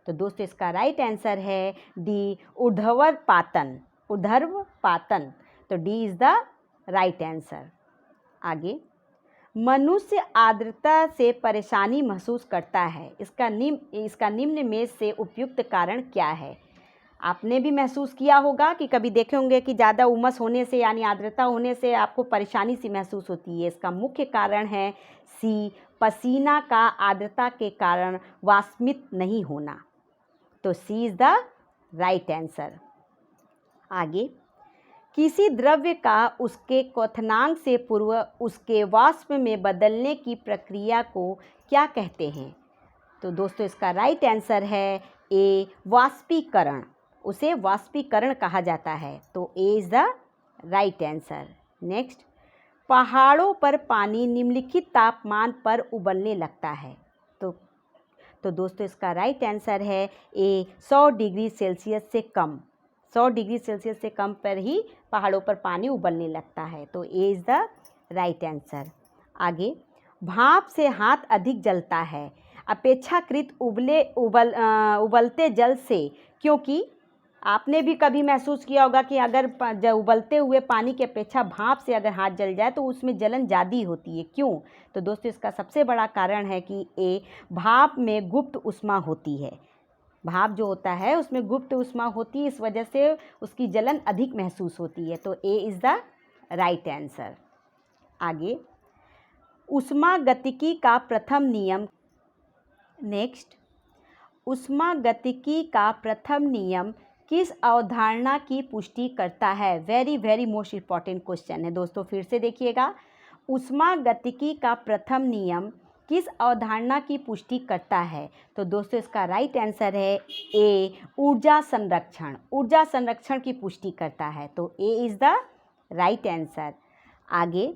तो दोस्तों इसका राइट आंसर है डी, ऊर्ध्वपातन। ऊर्ध्वपातन, तो D is the right answer. आगे, मनुष्य आर्द्रता से परेशानी महसूस करता है, इसका निम्न में से उपयुक्त कारण क्या है? आपने भी महसूस किया होगा कि कभी देखे होंगे कि ज़्यादा उमस होने से यानी आर्द्रता होने से आपको परेशानी सी महसूस होती है। इसका मुख्य कारण है सी, पसीना का आर्द्रता के कारण वाष्पित नहीं होना, तो C is the right answer. आगे, किसी द्रव्य का उसके क्वथनांक से पूर्व उसके वाष्प में बदलने की प्रक्रिया को क्या कहते हैं? तो दोस्तों इसका राइट आंसर है ए, वाष्पीकरण। उसे वाष्पीकरण कहा जाता है, तो A is the right answer. Next, पहाड़ों पर पानी निम्नलिखित तापमान पर उबलने लगता है, तो दोस्तों इसका राइट आंसर है ए, 100 डिग्री सेल्सियस से कम। 100 डिग्री सेल्सियस से कम पर ही पहाड़ों पर पानी उबलने लगता है, तो A is the right answer. आगे, भाप से हाथ अधिक जलता है अपेक्षाकृत उबलते जल से, क्योंकि आपने भी कभी महसूस किया होगा कि अगर उबलते हुए पानी की अपेक्षा भाप से अगर हाथ जल जाए तो उसमें जलन ज़्यादा होती है, क्यों? तो दोस्तों इसका सबसे बड़ा कारण है कि ए, भाप में गुप्त ऊष्मा होती है। भाप जो होता है उसमें गुप्त ऊष्मा होती है, इस वजह से उसकी जलन अधिक महसूस होती है, तो A is the right answer. आगे, ऊष्मागतिकी का प्रथम नियम। नेक्स्ट, ऊष्मागतिकी का प्रथम नियम किस अवधारणा की पुष्टि करता है? वेरी मोस्ट इम्पॉर्टेंट क्वेश्चन है दोस्तों, फिर से देखिएगा। ऊष्मागतिकी का प्रथम नियम किस अवधारणा की पुष्टि करता है? तो दोस्तों इसका राइट आंसर है ए, ऊर्जा संरक्षण। ऊर्जा संरक्षण की पुष्टि करता है, तो A is the right answer. आगे,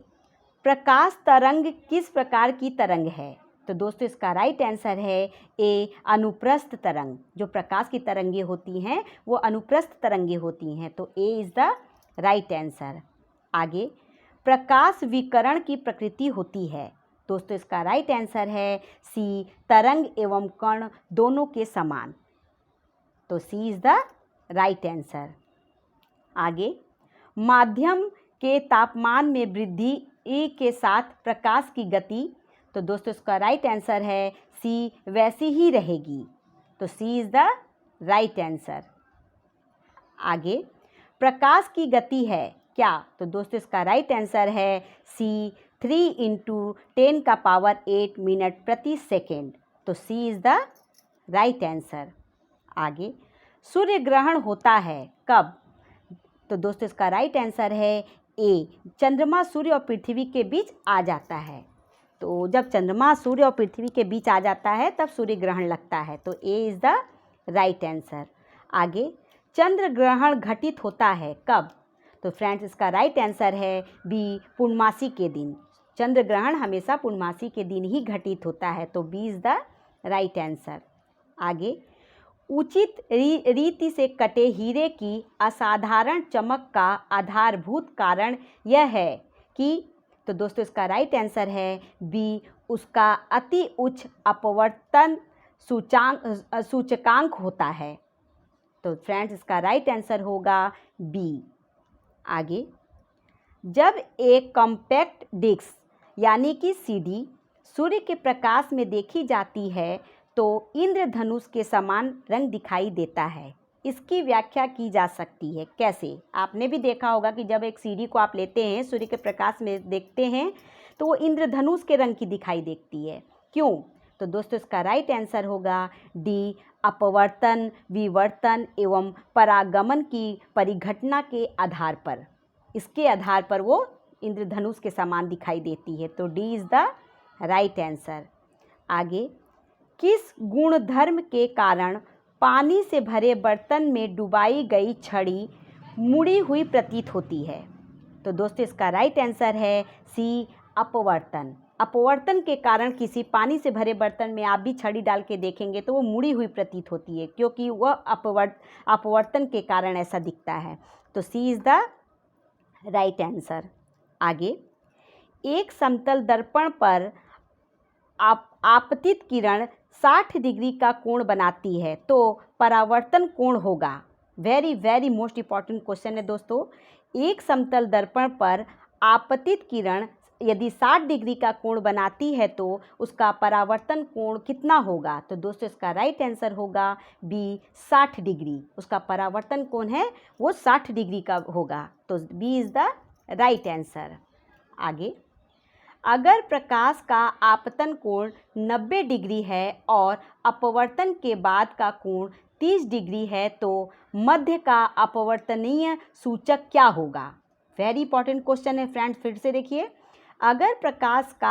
प्रकाश तरंग किस प्रकार की तरंग है? तो दोस्तों इसका राइट आंसर है ए, अनुप्रस्थ तरंग। जो प्रकाश की तरंगें होती हैं वो अनुप्रस्थ तरंगें होती हैं, तो A is the right answer. आगे, प्रकाश विकिरण की प्रकृति होती है। दोस्तों इसका राइट आंसर है सी, तरंग एवं कण दोनों के समान, तो C is the right answer. आगे, माध्यम के तापमान में वृद्धि के साथ प्रकाश की गति, तो दोस्तों इसका राइट आंसर है सी, वैसी ही रहेगी, तो C is the right answer. आगे, प्रकाश की गति है क्या? तो दोस्तों इसका राइट आंसर है सी 3 × 10⁸ मिनट प्रति सेकेंड। तो C is the right answer. आगे, सूर्य ग्रहण होता है कब? तो दोस्तों इसका राइट आंसर है ए, चंद्रमा सूर्य और पृथ्वी के बीच आ जाता है। तो जब चंद्रमा सूर्य और पृथ्वी के बीच आ जाता है तब सूर्य ग्रहण लगता है। तो A is the right answer. आगे, चंद्र ग्रहण घटित होता है कब? तो फ्रेंड्स इसका राइट आंसर है बी, पूर्णमासी के दिन। चंद्र ग्रहण हमेशा पूर्णमासी के दिन ही घटित होता है। तो B is the right answer. आगे, उचित रीति से कटे हीरे की असाधारण चमक का आधारभूत कारण यह है कि, तो दोस्तों इसका राइट आंसर है बी, उसका अति उच्च अपवर्तन सूचकांक होता है। तो फ्रेंड्स इसका राइट आंसर होगा बी। आगे, जब एक कॉम्पैक्ट डिस्क यानी कि सीडी सूर्य के प्रकाश में देखी जाती है तो इंद्रधनुष के समान रंग दिखाई देता है। इसकी व्याख्या की जा सकती है कैसे? आपने भी देखा होगा कि जब एक सीडी को आप लेते हैं, सूर्य के प्रकाश में देखते हैं तो वो इंद्रधनुष के रंग की दिखाई देती है। क्यों? तो दोस्तों इसका राइट आंसर होगा डी, अपवर्तन, विवर्तन एवं परागमन की परिघटना के आधार पर, इसके आधार पर वो इंद्रधनुष के समान दिखाई देती है। तो D is the right answer. आगे, किस गुणधर्म के कारण पानी से भरे बर्तन में डुबाई गई छड़ी मुड़ी हुई प्रतीत होती है? तो दोस्तों इसका राइट आंसर है सी, अपवर्तन। अपवर्तन के कारण किसी पानी से भरे बर्तन में आप भी छड़ी डाल के देखेंगे तो वो मुड़ी हुई प्रतीत होती है, क्योंकि वह अपवर्तन के कारण ऐसा दिखता है। तो C is the right answer. आगे, एक समतल दर्पण पर आपतित किरण 60 डिग्री का कोण बनाती है तो परावर्तन कोण होगा। वेरी मोस्ट इम्पॉर्टेंट क्वेश्चन है दोस्तों। एक समतल दर्पण पर आपतित किरण यदि 60 डिग्री का कोण बनाती है तो उसका परावर्तन कोण कितना होगा? तो दोस्तों इसका राइट आंसर होगा बी, 60 डिग्री। उसका परावर्तन कोण है वो 60 डिग्री का होगा। तो B is the right answer. आगे, अगर प्रकाश का आपतन कोण 90 डिग्री है और अपवर्तन के बाद का कोण 30 डिग्री है तो मध्य का अपवर्तनीय सूचक क्या होगा? वेरी इंपॉर्टेंट क्वेश्चन है फ्रेंड्स, फिर से देखिए। अगर प्रकाश का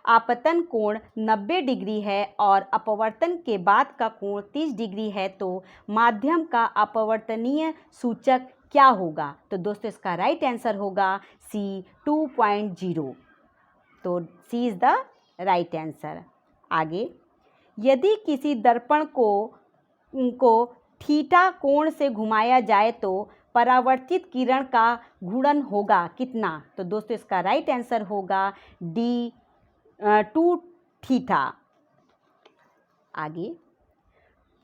आपतन कोण 90 डिग्री है और अपवर्तन के बाद का कोण 30 डिग्री है तो माध्यम का अपवर्तनीय सूचक क्या होगा? तो दोस्तों इसका राइट आंसर होगा सी, 2.0। तो C is the right answer. आगे, यदि किसी दर्पण को थीटा कोण से घुमाया जाए तो परावर्तित किरण का घूर्णन होगा कितना? तो दोस्तों इसका राइट आंसर होगा डी, 2 थीटा। आगे,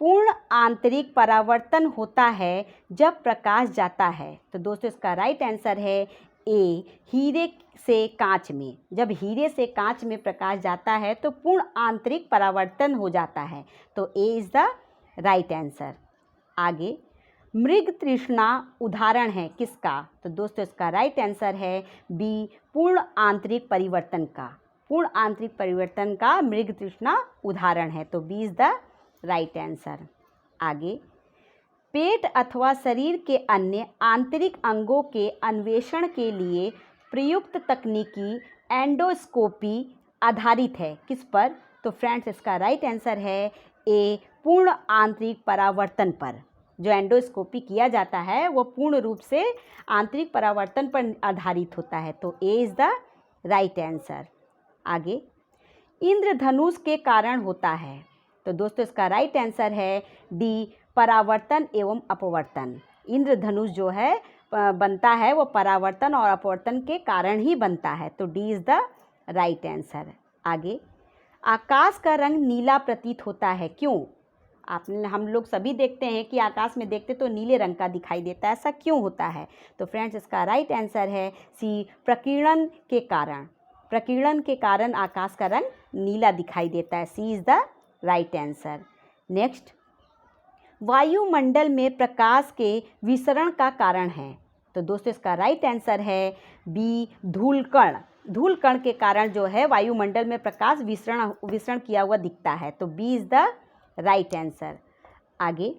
पूर्ण आंतरिक परावर्तन होता है जब प्रकाश जाता है। तो दोस्तों इसका राइट आंसर है ए, हीरे से कांच में। जब हीरे से कांच में प्रकाश जाता है तो पूर्ण आंतरिक परावर्तन हो जाता है। तो A is the right answer. आगे, मृग तृष्णा उदाहरण है किसका? तो दोस्तों इसका राइट आंसर है बी, पूर्ण आंतरिक परिवर्तन का। पूर्ण आंतरिक परिवर्तन का मृग तृष्णा उदाहरण है। तो B is the right answer. आगे, पेट अथवा शरीर के अन्य आंतरिक अंगों के अन्वेषण के लिए प्रयुक्त तकनीकी एंडोस्कोपी आधारित है किस पर? तो फ्रेंड्स इसका राइट आंसर है ए, पूर्ण आंतरिक परावर्तन पर। जो एंडोस्कोपी किया जाता है वो पूर्ण रूप से आंतरिक परावर्तन पर आधारित होता है। तो A is the right answer. आगे, इंद्रधनुष के कारण होता है। तो दोस्तों इसका राइट आंसर है डी, परावर्तन एवं अपवर्तन। इंद्रधनुष जो है बनता है वो परावर्तन और अपवर्तन के कारण ही बनता है। तो D is the right answer. आगे, आकाश का रंग नीला प्रतीत होता है क्यों? हम लोग सभी देखते हैं कि आकाश में देखते तो नीले रंग का दिखाई देता है, ऐसा क्यों होता है? तो फ्रेंड्स इसका राइट आंसर है सी, प्रकीर्णन के कारण। प्रकीर्णन के कारण आकाश का रंग नीला दिखाई देता है। C is the right answer. Next, वायुमंडल में प्रकाश के विसरण का कारण है। तो दोस्तों इसका राइट आंसर है बी, धूलकण। धूलकण के कारण जो है वायुमंडल में प्रकाश विसरण किया हुआ दिखता है, तो B is the right answer. आगे,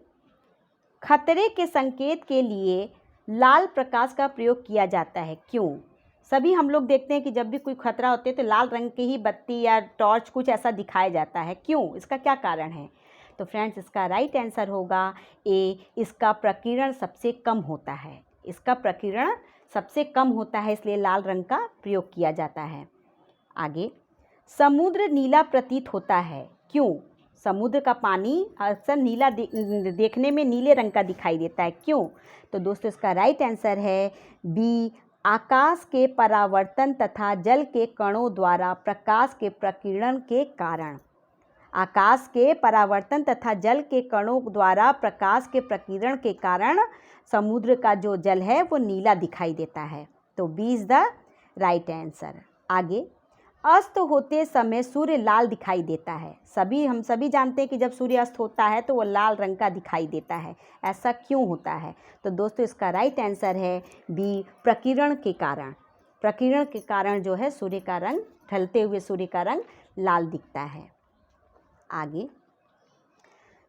खतरे के संकेत के लिए लाल प्रकाश का प्रयोग किया जाता है, क्यों? सभी हम लोग देखते हैं कि जब भी कोई खतरा होता है तो लाल रंग की ही बत्ती या टॉर्च कुछ ऐसा दिखाया जाता है, क्यों? इसका क्या कारण है? तो फ्रेंड्स इसका राइट आंसर होगा ए, इसका प्रकीर्णन सबसे कम होता है। इसका प्रकीर्णन सबसे कम होता है, इसलिए लाल रंग का प्रयोग किया जाता है। आगे, समुद्र नीला प्रतीत होता है, क्यों? समुद्र का पानी अक्सर नीला देखने में नीले रंग का दिखाई देता है, क्यों? तो दोस्तों इसका राइट आंसर है बी, आकाश के परावर्तन तथा जल के कणों द्वारा प्रकाश के प्रकीर्णन के कारण। आकाश के परावर्तन तथा जल के कणों द्वारा प्रकाश के प्रकीर्णन के कारण समुद्र का जो जल है वो नीला दिखाई देता है, तो B is the right answer. आगे, अस्त होते समय सूर्य लाल दिखाई देता है। हम सभी जानते हैं कि जब सूर्य अस्त होता है तो वो लाल रंग का दिखाई देता है, ऐसा क्यों होता है? तो दोस्तों इसका राइट आंसर है बी, प्रकीर्णन के कारण। प्रकीर्णन के कारण जो है सूर्य का रंग, ढलते हुए सूर्य का रंग लाल दिखता है। आगे,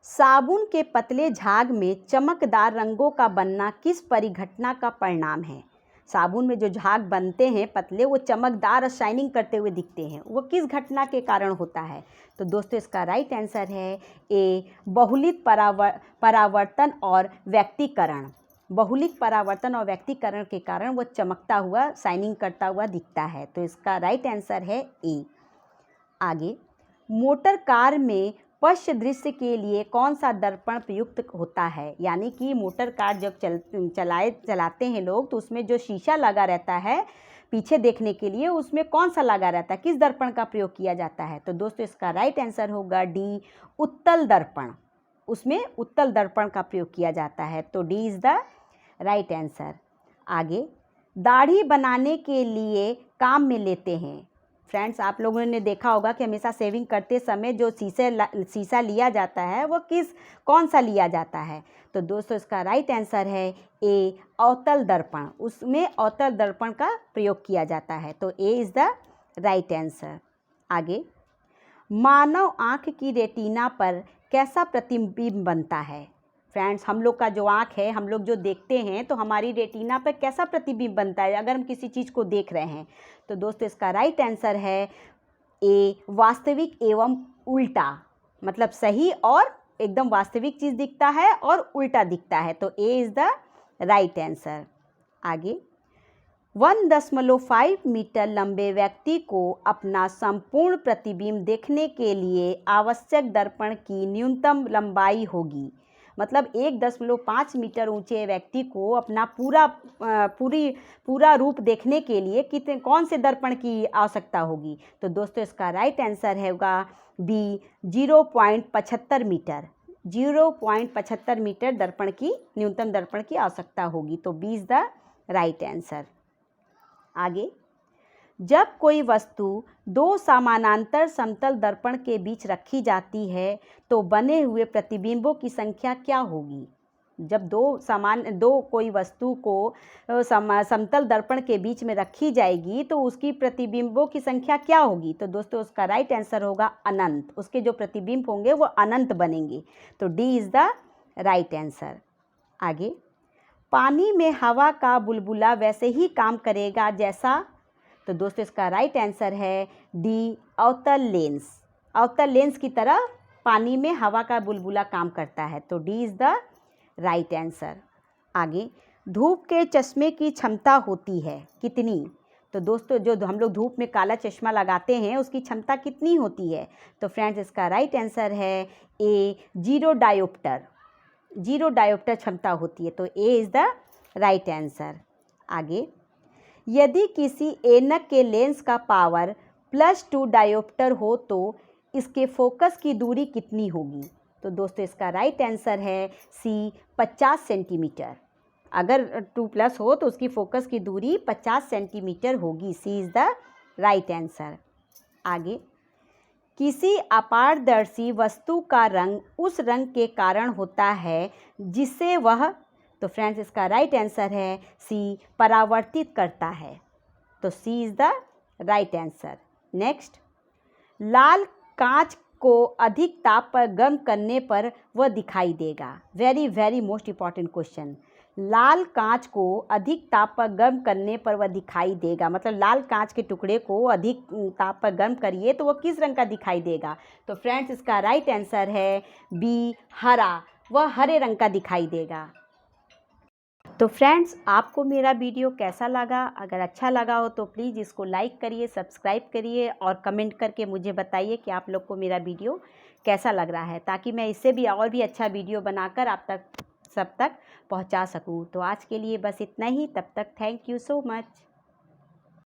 साबुन के पतले झाग में चमकदार रंगों का बनना किस परिघटना का परिणाम है? साबुन में जो झाग बनते हैं पतले, वो चमकदार और शाइनिंग करते हुए दिखते हैं, वो किस घटना के कारण होता है? तो दोस्तों इसका राइट आंसर है ए, बहुलित परावर्तन और व्यक्तीकरण। बहुलित परावर्तन और व्यक्तीकरण के कारण वो चमकता हुआ, शाइनिंग करता हुआ दिखता है, तो इसका राइट आंसर है ए। आगे, मोटर कार में पश्च दृश्य के लिए कौन सा दर्पण प्रयुक्त होता है? यानी कि मोटर कार जब चलाते हैं लोग तो उसमें जो शीशा लगा रहता है पीछे देखने के लिए, उसमें कौन सा लगा रहता है, किस दर्पण का प्रयोग किया जाता है? तो दोस्तों इसका राइट आंसर होगा डी, उत्तल दर्पण। उसमें उत्तल दर्पण का प्रयोग किया जाता है, तो D is the right answer. आगे, दाढ़ी बनाने के लिए काम में लेते हैं। फ्रेंड्स, आप लोगों ने देखा होगा कि हमेशा शेविंग करते समय जो शीशा लिया जाता है वो कौन सा लिया जाता है? तो दोस्तों इसका राइट आंसर है ए, अवतल दर्पण। उसमें अवतल दर्पण का प्रयोग किया जाता है, तो A is the right answer. आगे, मानव आँख की रेटिना पर कैसा प्रतिबिंब बनता है? फ्रेंड्स, हम लोग का जो आँख है, हम लोग जो देखते हैं तो हमारी रेटिना पर कैसा प्रतिबिंब बनता है अगर हम किसी चीज़ को देख रहे हैं? तो दोस्तों इसका राइट आंसर है ए, वास्तविक एवं उल्टा। मतलब सही और एकदम वास्तविक चीज़ दिखता है और उल्टा दिखता है, तो A is the right answer. आगे, 1.5 मीटर लंबे व्यक्ति को अपना संपूर्ण प्रतिबिंब देखने के लिए आवश्यक दर्पण की न्यूनतम लंबाई होगी। मतलब 1.5 मीटर ऊंचे व्यक्ति को अपना पूरा रूप देखने के लिए कौन से दर्पण की आवश्यकता होगी? तो दोस्तों इसका राइट आंसर होगा बी, 0.75 मीटर। 0.75 मीटर दर्पण की, न्यूनतम दर्पण की आवश्यकता होगी, तो B is the right answer. आगे, जब कोई वस्तु दो समानांतर समतल दर्पण के बीच रखी जाती है तो बने हुए प्रतिबिंबों की संख्या क्या होगी? जब कोई वस्तु को समतल दर्पण के बीच में रखी जाएगी तो उसकी प्रतिबिंबों की संख्या क्या होगी? तो दोस्तों उसका राइट आंसर होगा अनंत। उसके जो प्रतिबिंब होंगे वो अनंत बनेंगे, तो D is the right answer. आगे, पानी में हवा का बुलबुला वैसे ही काम करेगा जैसा? तो दोस्तों इसका राइट आंसर है डी, अवतल लेंस। अवतल लेंस की तरह पानी में हवा का बुलबुला काम करता है, तो D is the right answer. आगे, धूप के चश्मे की क्षमता होती है कितनी? तो दोस्तों जो हम लोग धूप में काला चश्मा लगाते हैं उसकी क्षमता कितनी होती है? तो फ्रेंड्स इसका राइट आंसर है ए, 0 डायोप्टर। 0 डायोप्टर क्षमता होती है, तो A is the right answer. आगे, यदि किसी ऐनक के लेंस का पावर +2 डायोप्टर हो तो इसके फोकस की दूरी कितनी होगी? तो दोस्तों इसका राइट आंसर है सी, 50 सेंटीमीटर। अगर 2+ हो तो उसकी फोकस की दूरी 50 सेंटीमीटर होगी, सी इज़ द राइट आंसर। आगे, किसी अपारदर्शी वस्तु का रंग उस रंग के कारण होता है जिससे वह तो फ्रेंड्स इसका राइट आंसर है सी, परावर्तित करता है। तो C is the right answer. Next, लाल कांच को अधिक ताप पर गर्म करने पर वह दिखाई देगा। Very very most important question. लाल कांच को अधिक ताप पर गर्म करने पर वह दिखाई देगा, मतलब लाल कांच के टुकड़े को अधिक ताप पर गर्म करिए तो वह किस रंग का दिखाई देगा। तो फ्रेंड्स इसका राइट आंसर है बी, हरा, वह हरे रंग का दिखाई देगा। तो फ्रेंड्स आपको मेरा वीडियो कैसा लगा? अगर अच्छा लगा हो तो प्लीज़ इसको लाइक करिए, सब्सक्राइब करिए और कमेंट करके मुझे बताइए कि आप लोग को मेरा वीडियो कैसा लग रहा है, ताकि मैं इससे भी और भी अच्छा वीडियो बनाकर आप तक सब तक पहुंचा सकूं। तो आज के लिए बस इतना ही। तब तक थैंक यू सो मच।